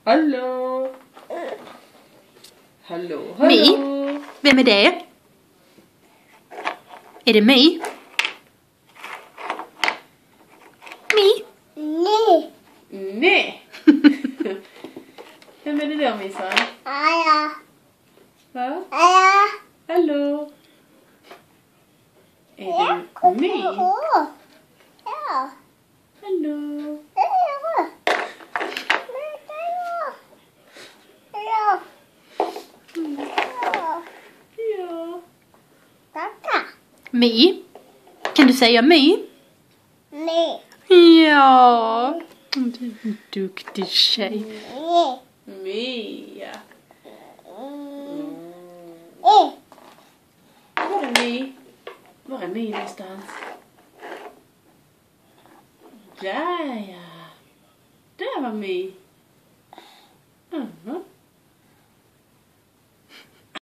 Hallå. Hallå, hallå. My? Vem är det? Är det My? My? Nej. Nej. Vem är det då, Missan? Alla. Va? Alla. Hallå. Är det My? Ja. Hallå. Ja. My? Kan du säga My? Nej. Ja. Du är en duktig tjej. Mia. Nej. Var är My? Var är My någonstans? Där ja. Där var My.